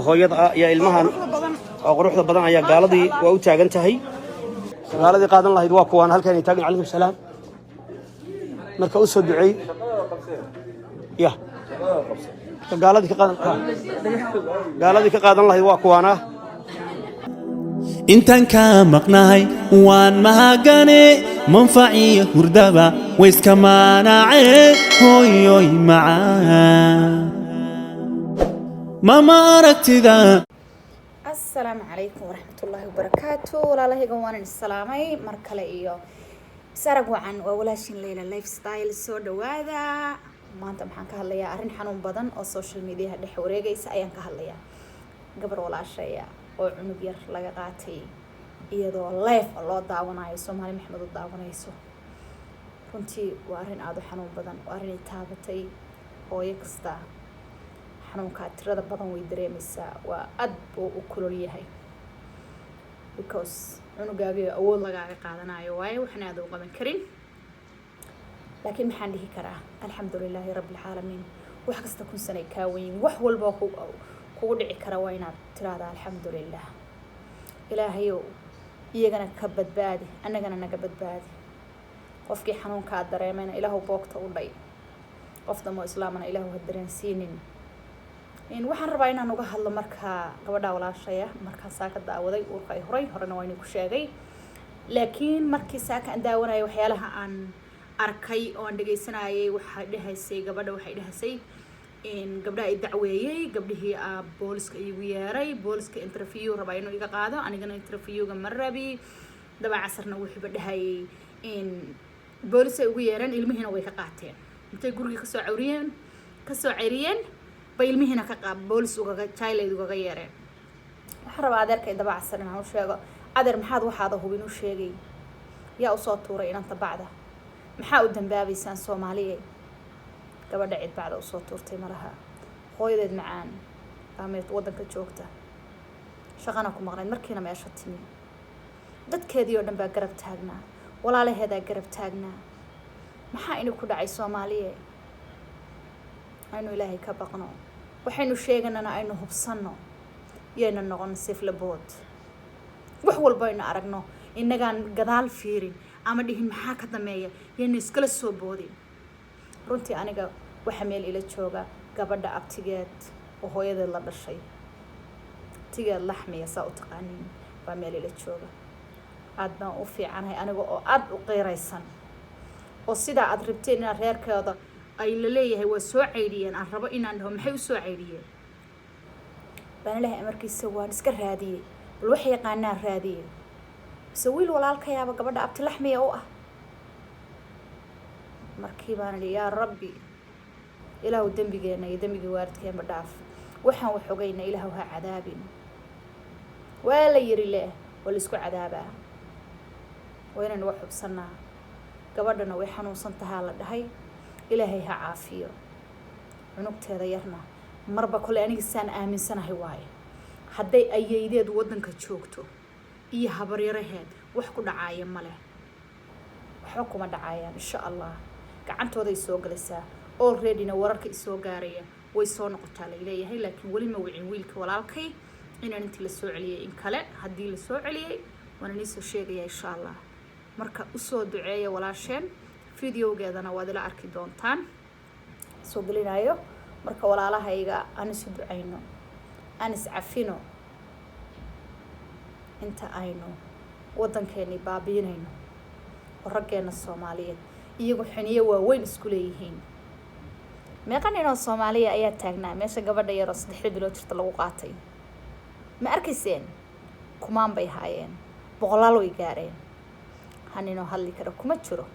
hooyada ayaa ilmahan oo quruxda badan ayaa gaaladii waa u taagan tahay gaaladii qaadan lahayd waa kuwaan halkan taagan calaykum salaam marka u soo duceey ya gaaladii ka qaadan lahayd waa kuwaana intaan ka maqnahay waan mahagane manfaciyo hurdaba wayska maanacee hooyoy macaan mama aragtida. السلام عليكم ورحمة الله وبركاته ولا له جوان السلامي مركلة إياه سرقوا عن وولاشين ليلة لايف ستايل سود وهذا ما أنت محن كهالليا أرين حنون بدن أو السوشيال ميديا هدي حوريجي سأيان كهالليا قبل ولا شيء أو عنبير لقاتي إياه لايف الله دعونا يسوع مالي محمد الدعونا يسوع كنتي وأرين عادو حنون بدن وأرين تابتي أو يكستا xanuunka tirada badan way dareemaysaa waa aad buu u kulul yahay because cunugaaga awood lagaaga qaadanayo waayo waxna aad u qaban karin laakiin maxaan dhihi karaa alxamdulilaahi rabbil caalamiin wax kasta kun sanay ka weyn wax walba kugu dhici kara waa inaad tiraahdaa alxamdulillaah ilaahayow iyagana ka badbaadi annagana naga badbaadi qofkii xanuunka dareemayna ilaahu boogta u dhay qofta moo islaamana ilaahu ha dareensiinin in waxaan rabaa inaan uga hadlo marka gabadha walaashaya marka saaka daawaday uurka ay horena waa inuu ku sheegay laakiin markii saaka aan daawanayay waxyaalaha aan arkay oo aan dhageysanayay waxay dhahaysay in gabdhaha ay dacweeyay gabdhihii booliska igu yeeray booliska interview rabaa inuu iga qaado anigana interviewga ma rabi daba casarna wuxuu dhahayay in boolis ay ugu yeereen ilmihiina way ka qaateen intay guriga ka soo ceyriyeen baylmihina ka qaab boolis uga child uga yeereen waxa rabaa adeerkay daba casar inaan u sheego adeer maxaad waxaad hubin u sheegay yaa u soo tuuray inanta bacda maxaa u dambaabaysaan Soomaaliyeed gabadha cid bacda u soo tuurtay malaha hooyadeed macaan aameed wadanka joogta shaqana ku maqnayd markiina meesha timi dadkeedii oo dhan baa garab taagnaa walaalaheeda garab taagnaa maxaa inuu ku dhacay Soomaaliyeed aynu ilaahay ka baqno waxaynu sheeganana aynu hubsano yeena noqon siflabood wax walba aynu aragno inagaan gadaal fiirin ama dhihin maxaa ka dameeya yeena iskala soo boodin runtii aniga waxa meel ila jooga gabadha abtigeed oo hooyadeed la dhashay tigeed laxmiya saa u taqaanin waa meel ila jooga aad baan u fiicanahay aniga oo aad u qeyraysan oo sida aad rabteen in reerkeeda ay la leeyahay waa soo ceyriyeen aan rabo inaan dhaho maxay u soo ceyriyeen baan ilaahay amarkiisa waan iska raadiyay bal wax yaqaanaan raadiyay wiil walaalkayaaba gabadha abti laxmiya u ah markii baan yaa rabbi ilaahu dambigeena iyo dambiga waalidkeena dhaaf waxaan wax ogeyna ilaahu ha cadaabin waa la yiri leh wala isku cadaabaa waynan wax xubsanaa gabadhana way xanuunsan tahay la dhahay ilaahay ha caafiyo cunugteeda yarna marba kale aniga saan aaminsanahay waaye hadday ayaydeed wadanka joogto iyo habaryaraheed wax ku dhacaaya male waxa kuma dhacayaan insha Allah gacantooda ay soo galaysaa already na wararka soo gaaraya way soo noqotaa la leeyahay laakiin wali ma wicin wiilka walaalkay inaan intii la soo celiyay in kale hadii la soo celiyay waan soo sheegaya insha Allah marka u soo duceeyo walaasheen videogeedana waad ila arki doontaan soo galinayo marka walaalahayga aan isu duceyno aan is cafino inta aynu wadankeeni baabiinayno raggeena Soomaaliyeed iyagu xiniye waaweyn isku leeyihiin meeqan inoo Soomaaliya ayaa taagnaa meesha gabadha yar oo 3 bilood jirta lagu qaatay ma arkayseen kumaan bay haayeen boqolaal way gaareen hanino hadli karo kuma jiro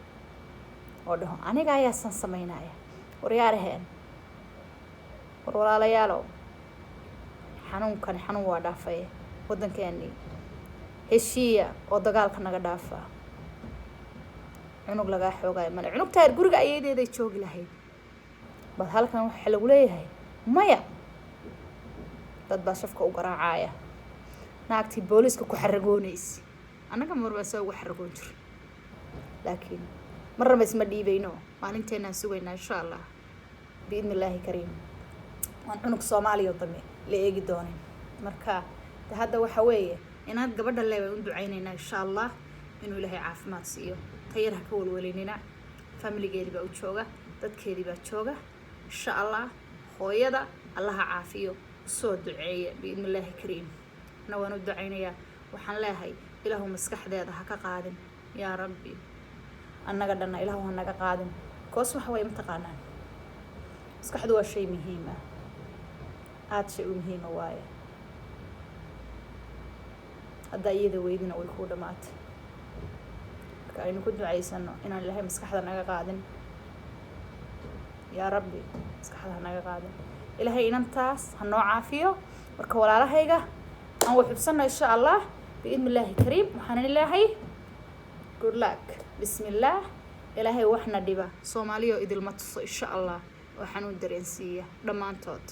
oo dhaho aniga ayaa san sameynaya waryaaraheen walaalayaalo xanuun waa dhaafay wadankeeni heshiya oo dagaalka naga dhaafa cunug laga xoogay male cunugta guriga ayeedeeday joogi lahayd bal halkan waxa lagu leeyahay maya dad baa shafka u garaacaya naagtii booliska ku xaragoonaysi anaga marba soo ugu xaragoon jir laakiin marna isma dhiibayno maalinteena sugaynaa insha Allah biidna Ilaahi kariim waan cunug Soomaaliya dame la eegi doonay marka hadda waxa weeye inaad gabadha leeyahay u ducaynayna insha Allah inuu Ilaahay caafimaad siiyo tayarha ka walwalinina family-geedi baa u jooga dadkeedi baa jooga insha Allah hooyada Allah caafiyo soo duceeya biidnillaahi kariim nawaan u ducaynaya waxaan leeyahay Ilaahu maskaxdeeda ha ka qaadin yaa rabbi annaga dhanna Ilaahu ha naga qaadin koos waxa way mataqaanaan maskaxdu waa shay muhiim ah aad shay muhiim ah waaye hadda iyada weydina way ku dhamaatay marka aynu ku ducaysano inaan Ilaahay maskaxda naga qaadin yaa rabbi maskaxda ha naga qaadin Ilaahay inantaas ha noo caafiyo marka walaalahayga aan wax xubsano insha Allah biidnillaahi kariim waxaan ilaahay good luck bismillah Ilaahay waxna dhiba Soomaaliyo idil ma tuso insha Allah waxaan u dareensiiyaa dhamaantood